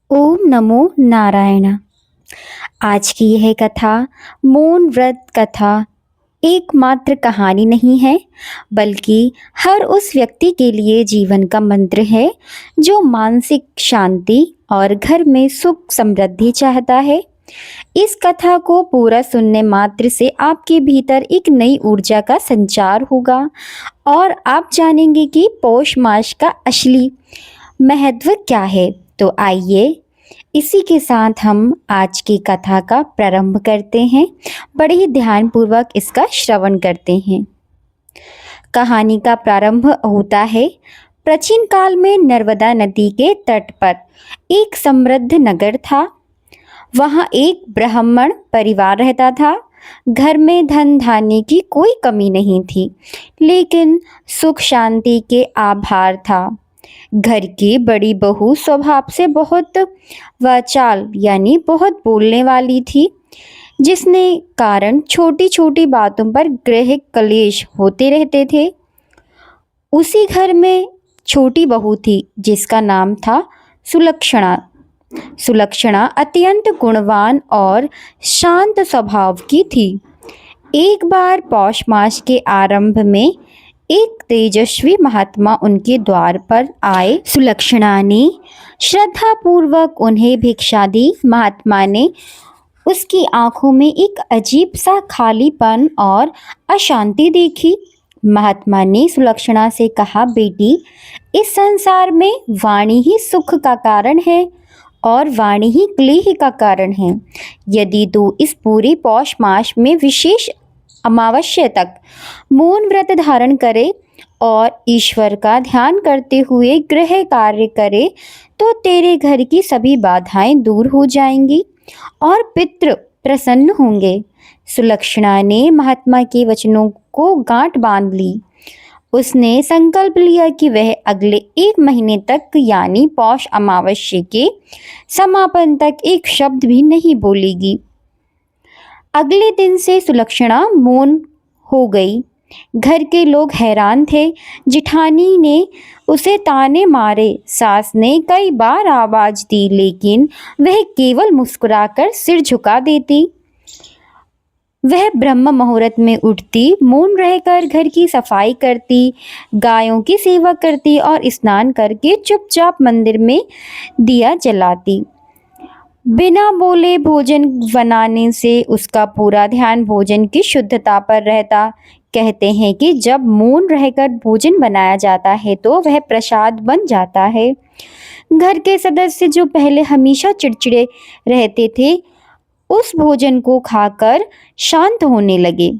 ओम नमो नारायण। आज की यह कथा मौन व्रत कथा एकमात्र कहानी नहीं है, बल्कि हर उस व्यक्ति के लिए जीवन का मंत्र है जो मानसिक शांति और घर में सुख समृद्धि चाहता है। इस कथा को पूरा सुनने मात्र से आपके भीतर एक नई ऊर्जा का संचार होगा और आप जानेंगे कि पौष मास का असली महत्व क्या है। तो आइए इसी के साथ हम आज की कथा का प्रारंभ करते हैं। बड़े ही ध्यानपूर्वक इसका श्रवण करते हैं। कहानी का प्रारंभ होता है प्राचीन काल में नर्मदा नदी के तट पर एक समृद्ध नगर था। वहाँ एक ब्राह्मण परिवार रहता था। घर में धन धान्य की कोई कमी नहीं थी, लेकिन सुख शांति के आभार था। घर की बड़ी बहू स्वभाव से बहुत वाचाल यानी बहुत बोलने वाली थी, जिसने कारण छोटी छोटी बातों पर गृह कलेश होते रहते थे। उसी घर में छोटी बहू थी जिसका नाम था सुलक्षणा। सुलक्षणा अत्यंत गुणवान और शांत स्वभाव की थी। एक बार पौष मास के आरंभ में एक तेजस्वी महात्मा उनके द्वार पर आए। सुलक्षणा ने श्रद्धापूर्वक उन्हें भिक्षा दी। महात्मा ने उसकी आंखों में एक अजीब सा खालीपन और अशांति देखी। महात्मा ने सुलक्षणा से कहा, बेटी, इस संसार में वाणी ही सुख का कारण है और वाणी ही क्लेह का कारण है। यदि तू इस पूरे पौष मास में विशेष अमावस्या तक मौन व्रत धारण करे और ईश्वर का ध्यान करते हुए गृह कार्य करे तो तेरे घर की सभी बाधाएं दूर हो जाएंगी और पितृ प्रसन्न होंगे। सुलक्षणा ने महात्मा के वचनों को गांठ बांध ली। उसने संकल्प लिया कि वह अगले 1 महीने तक यानी पौष अमावस्या के समापन तक एक शब्द भी नहीं बोलेगी। अगले दिन से सुलक्षणा मौन हो गई। घर के लोग हैरान थे। जिठानी ने उसे ताने मारे, सास ने कई बार आवाज दी, लेकिन वह केवल मुस्कुराकर सिर झुका देती। वह ब्रह्म मुहूर्त में उठती, मौन रहकर घर की सफाई करती, गायों की सेवा करती और स्नान करके चुपचाप मंदिर में दिया जलाती। बिना बोले भोजन बनाने से उसका पूरा ध्यान भोजन की शुद्धता पर रहता। कहते हैं कि जब मौन रहकर भोजन बनाया जाता है तो वह प्रसाद बन जाता है। घर के सदस्य जो पहले हमेशा चिड़चिड़े रहते थे, उस भोजन को खाकर शांत होने लगे।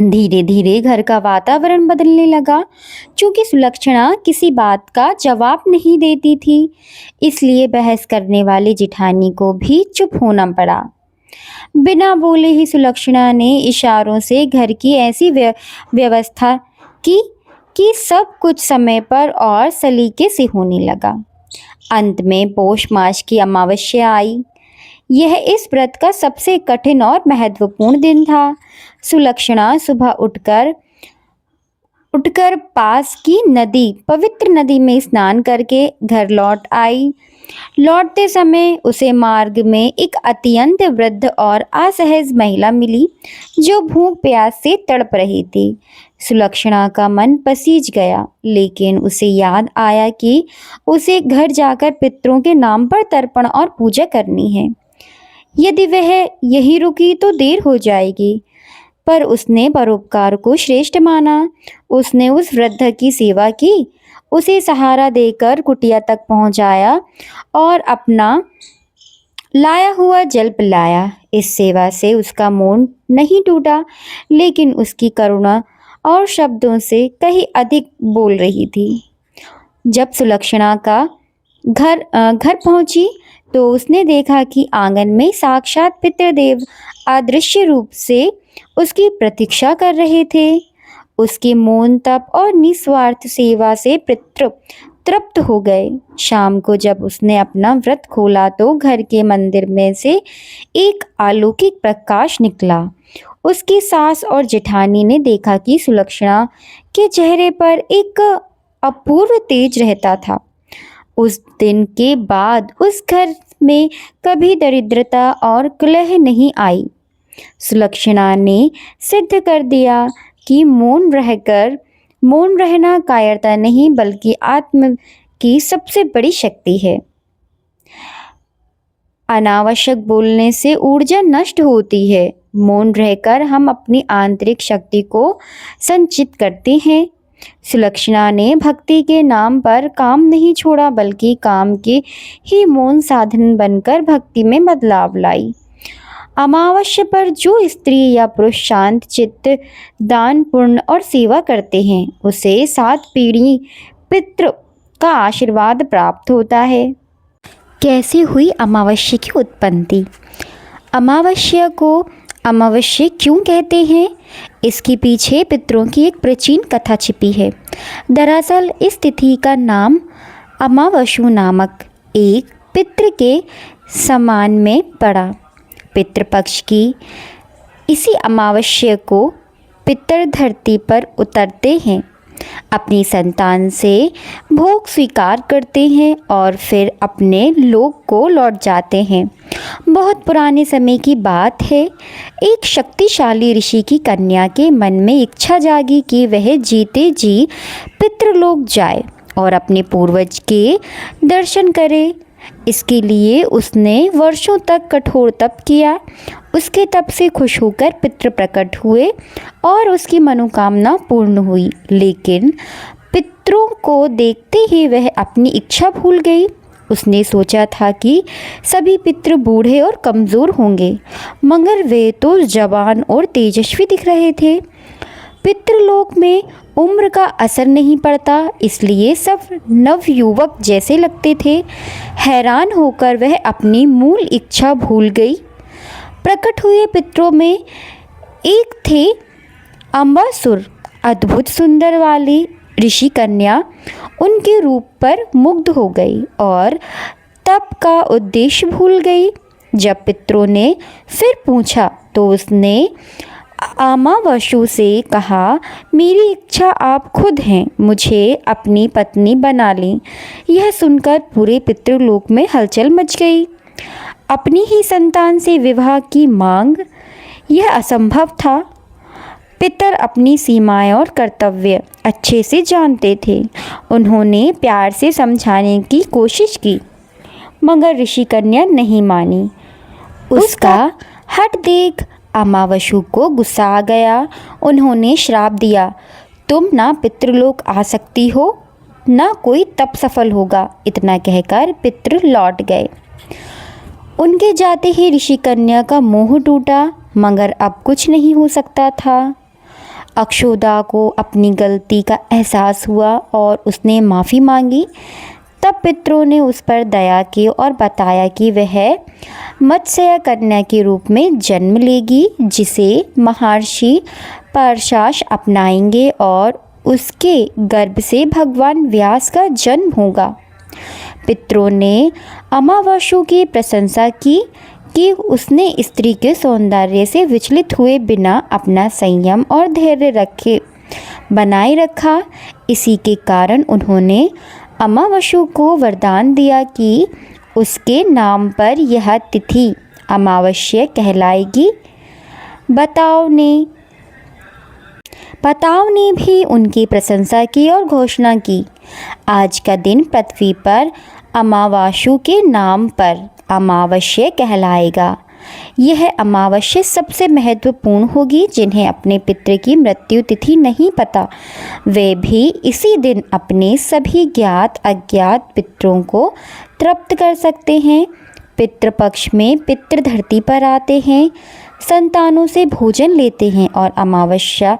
धीरे धीरे घर का वातावरण बदलने लगा। चूंकि सुलक्षणा किसी बात का जवाब नहीं देती थी, इसलिए बहस करने वाली जिठानी को भी चुप होना पड़ा। बिना बोले ही सुलक्षणा ने इशारों से घर की ऐसी व्यवस्था की कि सब कुछ समय पर और सलीके से होने लगा। अंत में पौष मास की अमावस्या आई। यह इस व्रत का सबसे कठिन और महत्वपूर्ण दिन था। सुलक्षणा सुबह उठकर पास की नदी, पवित्र नदी में स्नान करके घर लौट आई। लौटते समय उसे मार्ग में एक अत्यंत वृद्ध और असहज महिला मिली जो भूख प्यास से तड़प रही थी। सुलक्षणा का मन पसीज गया, लेकिन उसे याद आया कि उसे घर जाकर पितरों के नाम पर तर्पण और पूजा करनी है। यदि वह यहीं रुकी तो देर हो जाएगी, पर उसने परोपकार को श्रेष्ठ माना। उसने उस वृद्ध की सेवा की, उसे सहारा देकर कुटिया तक पहुंचाया और अपना लाया हुआ जल पिलाया। इस सेवा से उसका मौन नहीं टूटा, लेकिन उसकी करुणा और शब्दों से कहीं अधिक बोल रही थी। जब सुलक्षणा का घर पहुंची तो उसने देखा कि आंगन में साक्षात पितृदेव अदृश्य रूप से उसकी प्रतीक्षा कर रहे थे। उसके मौन तप और निस्वार्थ सेवा से पितृ तृप्त हो गए। शाम को जब उसने अपना व्रत खोला तो घर के मंदिर में से एक अलौकिक प्रकाश निकला। उसकी सास और जेठानी ने देखा कि सुलक्षणा के चेहरे पर एक अपूर्व तेज रहता था। उस दिन के बाद उस घर में कभी दरिद्रता और कलह नहीं आई। सुलक्षणा ने सिद्ध कर दिया कि मौन रहना कायरता नहीं बल्कि आत्म की सबसे बड़ी शक्ति है। अनावश्यक बोलने से ऊर्जा नष्ट होती है। मौन रहकर हम अपनी आंतरिक शक्ति को संचित करते हैं। सुलक्षणा ने भक्ति के नाम पर काम नहीं छोड़ा बल्कि काम के ही मौन साधन बनकर भक्ति में बदलाव लाई। अमावस्या पर जो स्त्री या पुरुष शांत चित्त, दान, पुण्य और सेवा करते हैं उसे 7 पीढ़ी पितृ का आशीर्वाद प्राप्त होता है। कैसे हुई अमावस्या की उत्पत्ति? अमावस्या को अमावस्या क्यों कहते हैं? इसके पीछे पितरों की एक प्राचीन कथा छिपी है। दरअसल इस तिथि का नाम अमावस्या नामक एक पितृ के सम्मान में पड़ा। पितृपक्ष की इसी अमावस्या को पितर धरती पर उतरते हैं, अपनी संतान से भोग स्वीकार करते हैं और फिर अपने लोक को लौट जाते हैं। बहुत पुराने समय की बात है। एक शक्तिशाली ऋषि की कन्या के मन में इच्छा जागी कि वह जीते जी पितृलोक जाए और अपने पूर्वज के दर्शन करे। इसके लिए उसने वर्षों तक कठोर तप किया। उसके तप से खुश होकर पितृ प्रकट हुए और उसकी मनोकामना पूर्ण हुई। लेकिन पितरों को देखते ही वह अपनी इच्छा भूल गई। उसने सोचा था कि सभी पितृ बूढ़े और कमज़ोर होंगे, मगर वे तो जवान और तेजस्वी दिख रहे थे। पितृलोक में उम्र का असर नहीं पड़ता, इसलिए सब नवयुवक जैसे लगते थे। हैरान होकर वह अपनी मूल इच्छा भूल गई। प्रकट हुए पितरों में एक थे अम्बासुर, अद्भुत सुंदर वाली ऋषि कन्या उनके रूप पर मुग्ध हो गई और तप का उद्देश्य भूल गई। जब पितरों ने फिर पूछा तो उसने अमावस्या से कहा, मेरी इच्छा आप खुद हैं, मुझे अपनी पत्नी बना लें। यह सुनकर पूरे पितृलोक में हलचल मच गई। अपनी ही संतान से विवाह की मांग, यह असंभव था। पितर अपनी सीमाएं और कर्तव्य अच्छे से जानते थे। उन्होंने प्यार से समझाने की कोशिश की, मगर ऋषि कन्या नहीं मानी। उसका हठ देख अमावस्या को गुस्सा आ गया। उन्होंने श्राप दिया, तुम ना पितृलोक आ सकती हो, ना कोई तप सफल होगा। इतना कहकर पितृ लौट गए। उनके जाते ही ऋषि कन्या का मोह टूटा, मगर अब कुछ नहीं हो सकता था। अक्षोदा को अपनी गलती का एहसास हुआ और उसने माफ़ी मांगी। तब पितरों ने उस पर दया की और बताया कि वह मत्स्य कन्या के रूप में जन्म लेगी, जिसे महर्षि परशास अपनाएंगे और उसके गर्भ से भगवान व्यास का जन्म होगा। पितरों ने अमावस्या की प्रशंसा की कि उसने स्त्री के सौंदर्य से विचलित हुए बिना अपना संयम और धैर्य बनाए रखा। इसी के कारण उन्होंने अमावस्या को वरदान दिया कि उसके नाम पर यह तिथि अमावस्या कहलाएगी। बताओ ने भी उनकी प्रशंसा की और घोषणा की, आज का दिन पृथ्वी पर अमावस्या के नाम पर अमावस्या कहलाएगा। यह अमावस्या सबसे महत्वपूर्ण होगी। जिन्हें अपने पितृ की मृत्यु तिथि नहीं पता, वे भी इसी दिन अपने सभी ज्ञात अज्ञात पितरों को तृप्त कर सकते हैं। पितृपक्ष में पितृ धरती पर आते हैं, संतानों से भोजन लेते हैं और अमावस्या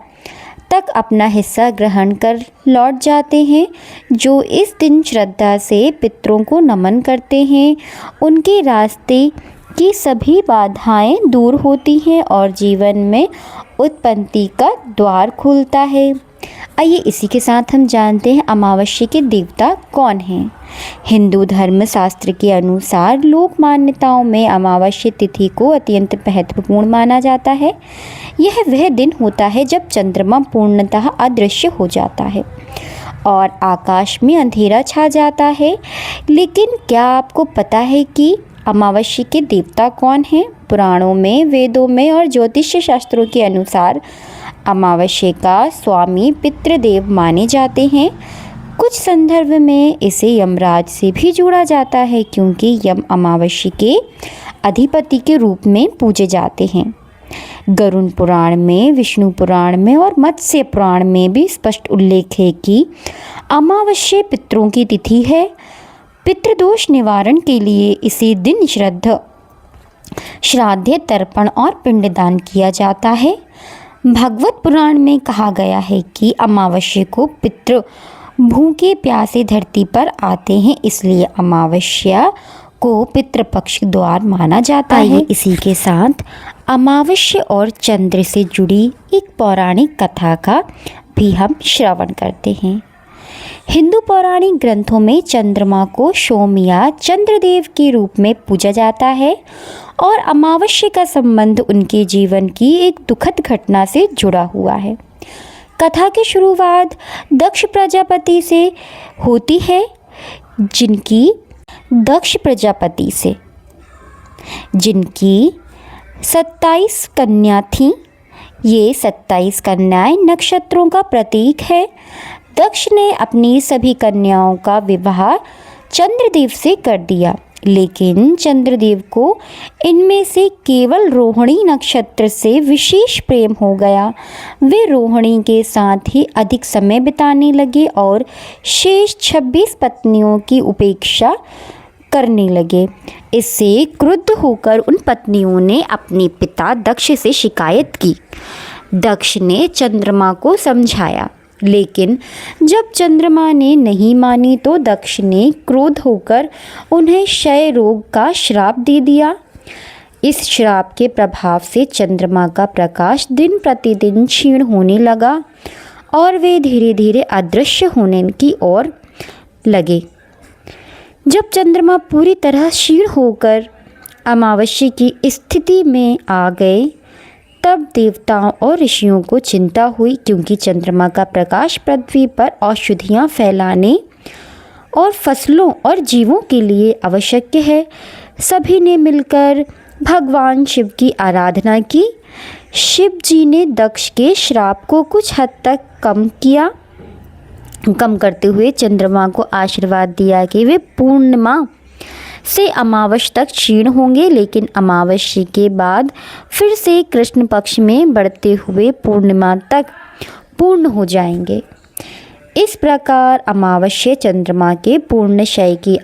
तक अपना हिस्सा ग्रहण कर लौट जाते हैं। जो इस दिन श्रद्धा से पितरों को नमन करते हैं, उनके रास्ते की सभी बाधाएं दूर होती हैं और जीवन में उत्पत्ति का द्वार खुलता है। आइए इसी के साथ हम जानते हैं अमावस्या के देवता कौन हैं। हिंदू धर्म शास्त्र के अनुसार लोक मान्यताओं में अमावस्या तिथि को अत्यंत महत्वपूर्ण माना जाता है। यह वह दिन होता है जब चंद्रमा पूर्णतः अदृश्य हो जाता है और आकाश में अंधेरा छा जाता है। लेकिन क्या आपको पता है कि अमावस्या के देवता कौन हैं? पुराणों में, वेदों में और ज्योतिष शास्त्रों के अनुसार अमावस्या का स्वामी पितृदेव माने जाते हैं। कुछ संदर्भ में इसे यमराज से भी जोड़ा जाता है, क्योंकि यम अमावस्या के अधिपति के रूप में पूजे जाते हैं। गरुड़ पुराण में, विष्णु पुराण में और मत्स्य पुराण में भी स्पष्ट उल्लेख है कि अमावस्या पितरों की तिथि है। पितृदोष निवारण के लिए इसी दिन श्राद्ध, तर्पण और पिंडदान किया जाता है। भागवत पुराण में कहा गया है कि अमावस्या को पितृ भूखे प्यासे धरती पर आते हैं, इसलिए अमावस्या को पितृपक्ष द्वार माना जाता है। इसी के साथ अमावस्या और चंद्र से जुड़ी एक पौराणिक कथा का भी हम श्रवण करते हैं। हिंदू पौराणिक ग्रंथों में चंद्रमा को सोम या चंद्रदेव के रूप में पूजा जाता है और अमावस्या का संबंध उनके जीवन की एक दुखद घटना से जुड़ा हुआ है। कथा की शुरुआत दक्ष प्रजापति से होती है, जिनकी 27 कन्या थीं। ये 27 कन्याएं नक्षत्रों का प्रतीक है। दक्ष ने अपनी सभी कन्याओं का विवाह चंद्रदेव से कर दिया, लेकिन चंद्रदेव को इनमें से केवल रोहिणी नक्षत्र से विशेष प्रेम हो गया। वे रोहिणी के साथ ही अधिक समय बिताने लगे और शेष 26 पत्नियों की उपेक्षा करने लगे। इससे क्रुद्ध होकर उन पत्नियों ने अपने पिता दक्ष से शिकायत की। दक्ष ने चंद्रमा को समझाया, लेकिन जब चंद्रमा ने नहीं मानी तो दक्ष ने क्रोध होकर उन्हें क्षय रोग का श्राप दे दिया। इस श्राप के प्रभाव से चंद्रमा का प्रकाश दिन प्रतिदिन क्षीण होने लगा और वे धीरे धीरे अदृश्य होने की ओर लगे। जब चंद्रमा पूरी तरह क्षीण होकर अमावस्या की स्थिति में आ गए, तब देवताओं और ऋषियों को चिंता हुई, क्योंकि चंद्रमा का प्रकाश पृथ्वी पर औषधियाँ फैलाने और फसलों और जीवों के लिए आवश्यक है। सभी ने मिलकर भगवान शिव की आराधना की। शिव जी ने दक्ष के श्राप को कुछ हद तक कम करते हुए चंद्रमा को आशीर्वाद दिया कि वे पूर्णिमा से अमावस्या तक क्षीण होंगे, लेकिन अमावस्या के बाद फिर से कृष्ण पक्ष में बढ़ते हुए पूर्णिमा तक पूर्ण हो जाएंगे। इस प्रकार अमावस्या चंद्रमा के पूर्ण क्षय की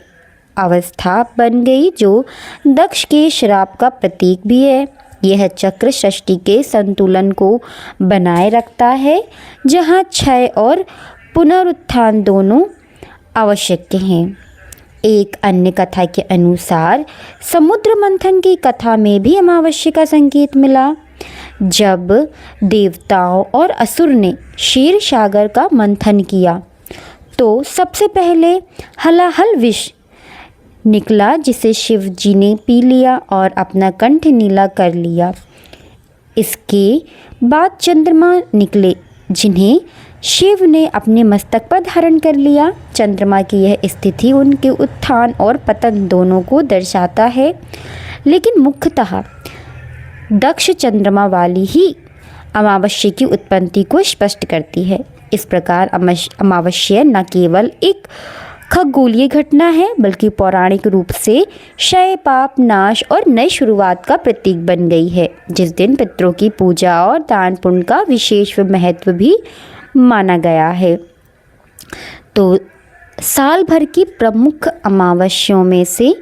अवस्था बन गई, जो दक्ष के श्राप का प्रतीक भी है। यह चक्र सृष्टि के संतुलन को बनाए रखता है, जहाँ क्षय और पुनरुत्थान दोनों आवश्यक हैं। एक अन्य कथा के अनुसार समुद्र मंथन की कथा में भी अमावस्या का संकेत मिला। जब देवताओं और असुर ने क्षीर सागर का मंथन किया तो सबसे पहले हलाहल विष निकला, जिसे शिव जी ने पी लिया और अपना कंठ नीला कर लिया। इसके बाद चंद्रमा निकले, जिन्हें शिव ने अपने मस्तक पर धारण कर लिया। चंद्रमा की यह स्थिति उनके उत्थान और पतन दोनों को दर्शाता है, लेकिन मुख्यतः दक्ष चंद्रमा वाली ही अमावस्या की उत्पत्ति को स्पष्ट करती है। इस प्रकार अमावस्या न केवल एक खगोलीय घटना है, बल्कि पौराणिक रूप से क्षय, पाप नाश और नई शुरुआत का प्रतीक बन गई है, जिस दिन पितरों की पूजा और दान पुण्य का विशेष महत्व भी माना गया है। तो साल भर की प्रमुख अमावस्याओं में से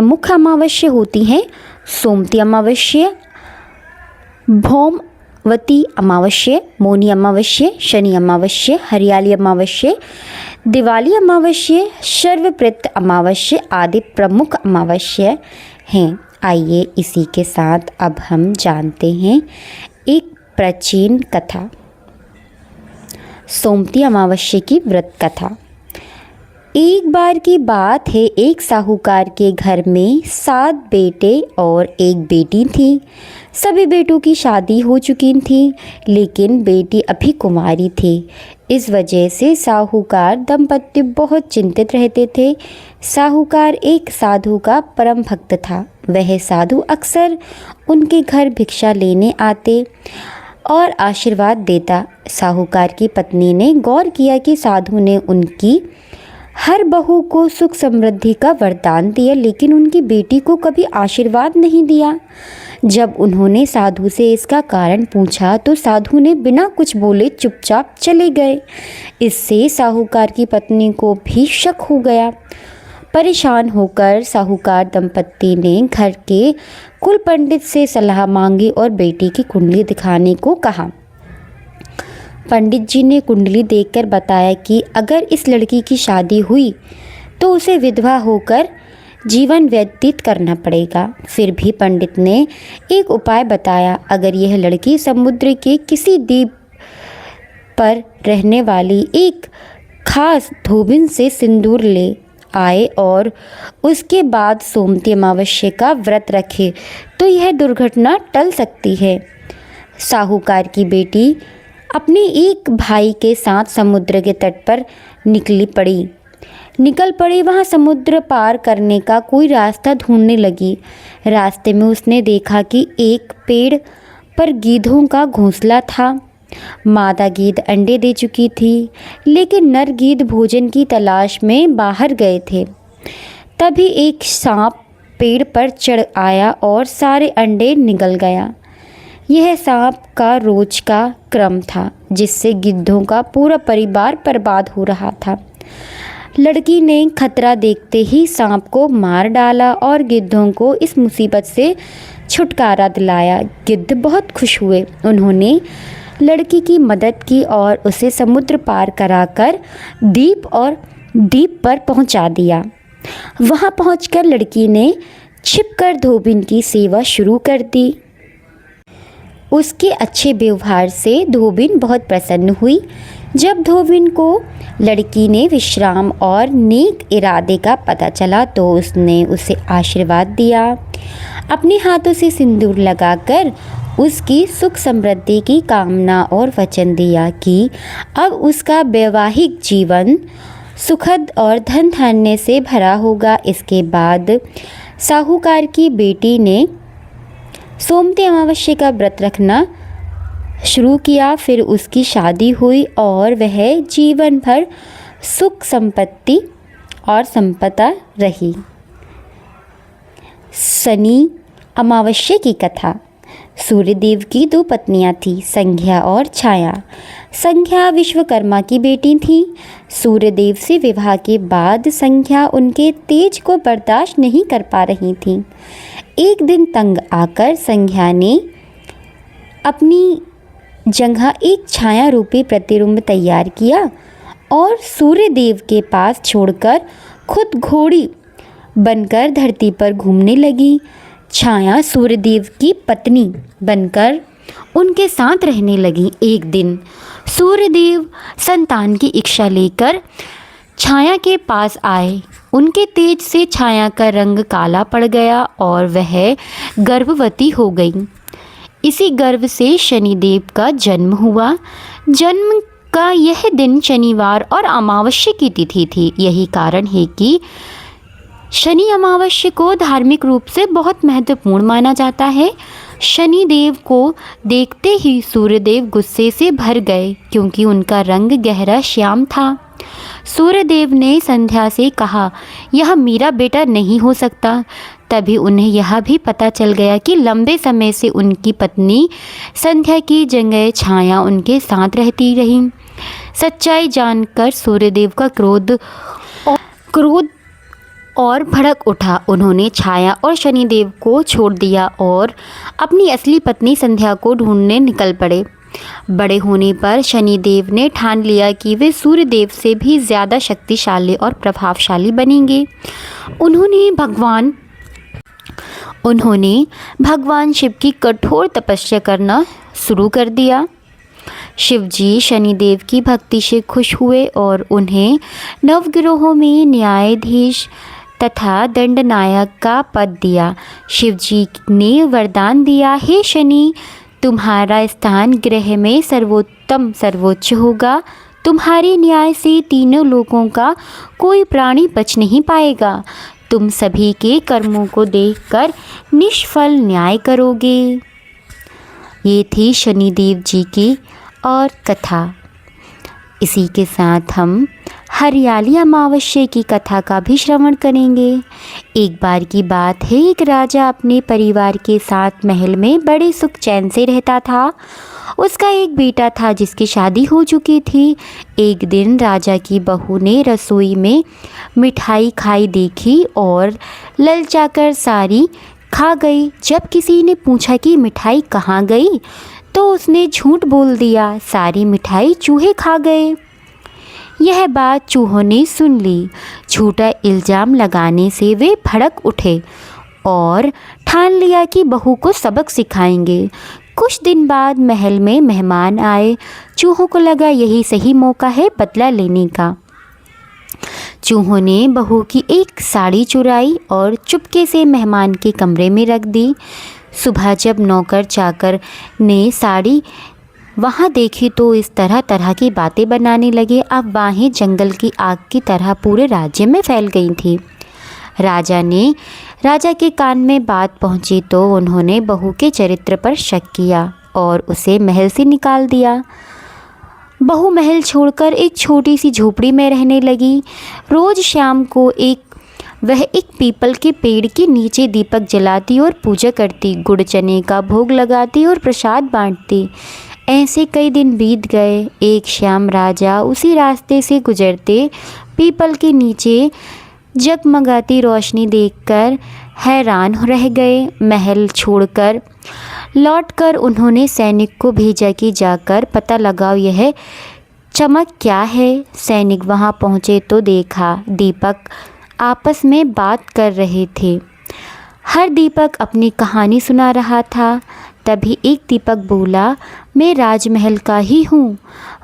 मुख्य अमावस्या होती हैं सोमवती अमावस्या, भौमवती अमावस्या, मौनी अमावस्या, शनि अमावस्या, हरियाली अमावस्या, दिवाली अमावस्या, सर्वप्रत अमावस्या आदि प्रमुख अमावस्या हैं। आइए इसी के साथ अब हम जानते हैं एक प्राचीन कथा, सोमवती अमावस्या की व्रत कथा। एक बार की बात है, एक साहूकार के घर में 7 बेटे और एक बेटी थी। सभी बेटों की शादी हो चुकी थी, लेकिन बेटी अभी कुंवारी थी। इस वजह से साहूकार दंपति बहुत चिंतित रहते थे। साहूकार एक साधु का परम भक्त था। वह साधु अक्सर उनके घर भिक्षा लेने आते और आशीर्वाद देता। साहूकार की पत्नी ने गौर किया कि साधु ने उनकी हर बहू को सुख समृद्धि का वरदान दिया, लेकिन उनकी बेटी को कभी आशीर्वाद नहीं दिया। जब उन्होंने साधु से इसका कारण पूछा तो साधु ने बिना कुछ बोले चुपचाप चले गए। इससे साहूकार की पत्नी को भी शक हो गया। परेशान होकर साहूकार दंपत्ति ने घर के कुल पंडित से सलाह मांगी और बेटी की कुंडली दिखाने को कहा। पंडित जी ने कुंडली देखकर बताया कि अगर इस लड़की की शादी हुई तो उसे विधवा होकर जीवन व्यतीत करना पड़ेगा। फिर भी पंडित ने एक उपाय बताया। अगर यह लड़की समुद्र के किसी द्वीप पर रहने वाली एक खास धोबिन से सिंदूर ले आए और उसके बाद सोमती अमावस्या का व्रत रखे तो यह दुर्घटना टल सकती है। साहूकार की बेटी अपने एक भाई के साथ समुद्र के तट पर निकल पड़ी। वहाँ समुद्र पार करने का कोई रास्ता ढूंढने लगी। रास्ते में उसने देखा कि एक पेड़ पर गीधों का घोंसला था। मादा गीध अंडे दे चुकी थी, लेकिन नर गीध भोजन की तलाश में बाहर गए थे। तभी एक सांप पेड़ पर चढ़ आया और सारे अंडे निगल गया। यह सांप का रोज का क्रम था, जिससे गिद्धों का पूरा परिवार बर्बाद हो रहा था। लड़की ने खतरा देखते ही सांप को मार डाला और गिद्धों को इस मुसीबत से छुटकारा दिलाया। गिद्ध बहुत खुश हुए। उन्होंने लड़की की मदद की और उसे समुद्र पार कराकर द्वीप पर पहुंचा दिया। वहां पहुंचकर लड़की ने छिपकर धोबिन की सेवा शुरू कर दी। उसके अच्छे व्यवहार से धोबिन बहुत प्रसन्न हुई। जब धोबिन को लड़की ने विश्राम और नेक इरादे का पता चला तो उसने उसे आशीर्वाद दिया। अपने हाथों से सिंदूर लगाकर उसकी सुख समृद्धि की कामना और वचन दिया कि अब उसका वैवाहिक जीवन सुखद और धन धान्य से भरा होगा। इसके बाद साहूकार की बेटी ने सोमती अमावस्या का व्रत रखना शुरू किया। फिर उसकी शादी हुई और वह जीवन भर सुख संपत्ति और संपदा रही। शनि अमावस्या की कथा। सूर्यदेव की दो पत्नियां थीं, संध्या और छाया। संध्या विश्वकर्मा की बेटी थी। सूर्यदेव से विवाह के बाद संध्या उनके तेज को बर्दाश्त नहीं कर पा रही थी। एक दिन तंग आकर संध्या ने अपनी जगह एक छाया रूपी प्रतिबिंब तैयार किया और सूर्यदेव के पास छोड़कर खुद घोड़ी बनकर धरती पर घूमने लगी। छाया सूर्यदेव की पत्नी बनकर उनके साथ रहने लगी। एक दिन सूर्यदेव संतान की इच्छा लेकर छाया के पास आए। उनके तेज से छाया का रंग काला पड़ गया और वह गर्भवती हो गई। इसी गर्भ से शनिदेव का जन्म हुआ। जन्म का यह दिन शनिवार और अमावस्या की तिथि थी। यही कारण है कि शनि अमावस्या को धार्मिक रूप से बहुत महत्वपूर्ण माना जाता है। शनिदेव को देखते ही सूर्यदेव गुस्से से भर गए, क्योंकि उनका रंग गहरा श्याम था। सूर्यदेव ने संध्या से कहा, यह मेरा बेटा नहीं हो सकता। तभी उन्हें यह भी पता चल गया कि लंबे समय से उनकी पत्नी संध्या की जगह छाया उनके साथ रहती रही। सच्चाई जानकर सूर्यदेव का क्रोध और भड़क उठा। उन्होंने छाया और शनिदेव को छोड़ दिया और अपनी असली पत्नी संध्या को ढूंढने निकल पड़े। बड़े होने पर शनिदेव ने ठान लिया कि वे सूर्यदेव से भी ज़्यादा शक्तिशाली और प्रभावशाली बनेंगे। उन्होंने भगवान शिव की कठोर तपस्या करना शुरू कर दिया। शिवजी शनिदेव की भक्ति से खुश हुए और उन्हें नवग्रहों में न्यायाधीश तथा दंडनायक का पद दिया। शिवजी ने वरदान दिया, हे शनि, तुम्हारा स्थान ग्रह में सर्वोत्तम सर्वोच्च होगा। तुम्हारे न्याय से तीनों लोगों का कोई प्राणी बच नहीं पाएगा। तुम सभी के कर्मों को देखकर निष्फल न्याय करोगे। ये थी शनिदेव जी की और कथा। इसी के साथ हम हरियाली अमावस्या की कथा का भी श्रवण करेंगे। एक बार की बात है, एक राजा अपने परिवार के साथ महल में बड़े सुख चैन से रहता था। उसका एक बेटा था जिसकी शादी हो चुकी थी। एक दिन राजा की बहू ने रसोई में मिठाई खाई देखी और ललचाकर सारी खा गई। जब किसी ने पूछा कि मिठाई कहाँ गई, तो उसने झूठ बोल दिया, सारी मिठाई चूहे खा गए। यह बात चूहों ने सुन ली। झूठा इल्ज़ाम लगाने से वे भड़क उठे और ठान लिया कि बहू को सबक सिखाएंगे। कुछ दिन बाद महल में मेहमान आए। चूहों को लगा यही सही मौका है बदला लेने का। चूहों ने बहू की एक साड़ी चुराई और चुपके से मेहमान के कमरे में रख दी। सुबह जब नौकर चाकर ने साड़ी वहाँ देखी तो इस तरह तरह की बातें बनाने लगे। अब बाहें जंगल की आग की तरह पूरे राज्य में फैल गई थी। राजा के कान में बात पहुँची तो उन्होंने बहू के चरित्र पर शक किया और उसे महल से निकाल दिया। बहू महल छोड़कर एक छोटी सी झोपड़ी में रहने लगी। रोज़ शाम को वह एक पीपल के पेड़ के नीचे दीपक जलाती और पूजा करती, गुड़ चने का भोग लगाती और प्रसाद बांटती। ऐसे कई दिन बीत गए। एक शाम राजा उसी रास्ते से गुजरते पीपल के नीचे जगमगाती रोशनी देखकर हैरान रह गए। महल छोड़कर लौटकर उन्होंने सैनिक को भेजा कि जाकर पता लगाओ यह चमक क्या है। सैनिक वहां पहुंचे तो देखा दीपक आपस में बात कर रहे थे। हर दीपक अपनी कहानी सुना रहा था। तभी एक दीपक बोला, मैं राजमहल का ही हूँ।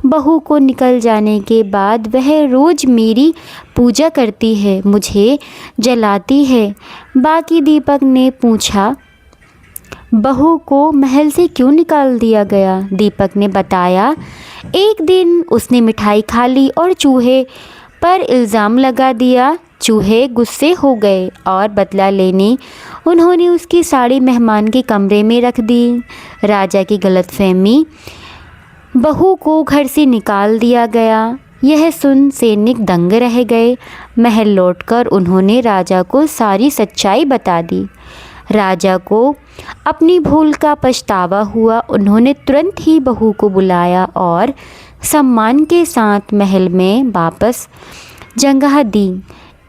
बहू को निकल जाने के बाद वह रोज़ मेरी पूजा करती है, मुझे जलाती है। बाकी दीपक ने पूछा, बहू को महल से क्यों निकाल दिया गया? दीपक ने बताया, एक दिन उसने मिठाई खा ली और चूहे पर इल्ज़ाम लगा दिया। चूहे गुस्से हो गए और बदला लेने उन्होंने उसकी साड़ी मेहमान के कमरे में रख दी। राजा की गलतफहमी, बहू को घर से निकाल दिया गया। यह सुन सैनिक दंग रह गए। महल लौटकर उन्होंने राजा को सारी सच्चाई बता दी। राजा को अपनी भूल का पछतावा हुआ। उन्होंने तुरंत ही बहू को बुलाया और सम्मान के साथ महल में वापस जगह दी।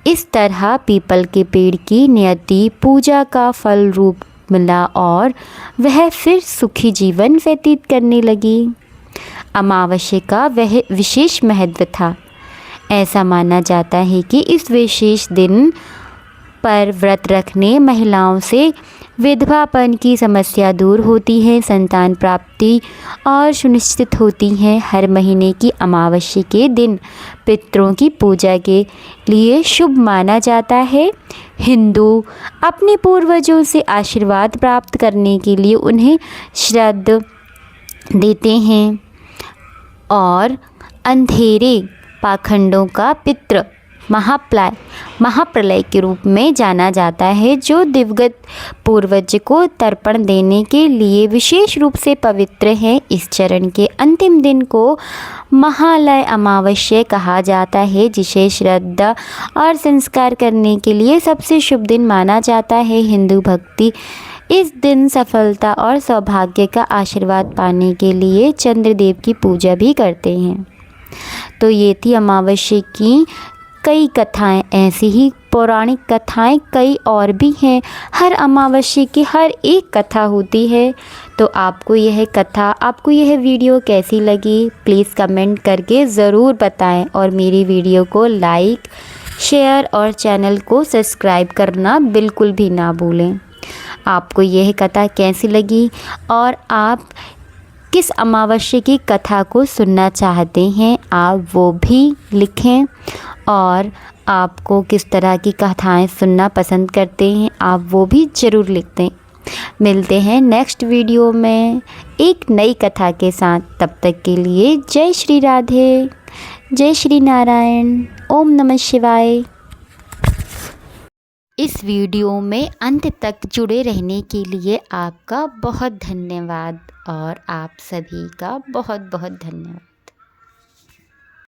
इस तरह पीपल के पेड़ की नियति पूजा का फल रूप मिला और वह फिर सुखी जीवन व्यतीत करने लगी। अमावस्या का वह विशेष महत्व था। ऐसा माना जाता है कि इस विशेष दिन पर व्रत रखने महिलाओं से विधवापन की समस्या दूर होती है, संतान प्राप्ति और सुनिश्चित होती है। हर महीने की अमावस्या के दिन पितरों की पूजा के लिए शुभ माना जाता है। हिंदू अपने पूर्वजों से आशीर्वाद प्राप्त करने के लिए उन्हें श्राद्ध देते हैं और अंधेरे पाखंडों का पितृ महाप्रलय के रूप में जाना जाता है, जो दिवंगत पूर्वज को तर्पण देने के लिए विशेष रूप से पवित्र है। इस चरण के अंतिम दिन को महालय अमावस्या कहा जाता है, जिसे श्रद्धा और संस्कार करने के लिए सबसे शुभ दिन माना जाता है। हिंदू भक्ति इस दिन सफलता और सौभाग्य का आशीर्वाद पाने के लिए चंद्रदेव की पूजा भी करते हैं। तो ये थी अमावस्या की कई कथाएं। ऐसी ही पौराणिक कथाएं कई और भी हैं। हर अमावस्या की हर एक कथा होती है। तो आपको यह वीडियो कैसी लगी, प्लीज़ कमेंट करके ज़रूर बताएं और मेरी वीडियो को लाइक, शेयर और चैनल को सब्सक्राइब करना बिल्कुल भी ना भूलें। आपको यह कथा कैसी लगी और आप किस अमावस्या की कथा को सुनना चाहते हैं, आप वो भी लिखें और आपको किस तरह की कथाएं सुनना पसंद करते हैं, आप वो भी ज़रूर लिख दें। मिलते हैं नेक्स्ट वीडियो में एक नई कथा के साथ। तब तक के लिए जय श्री राधे, जय श्री नारायण, ओम नमः शिवाय। इस वीडियो में अंत तक जुड़े रहने के लिए आपका बहुत धन्यवाद और आप सभी का बहुत बहुत धन्यवाद।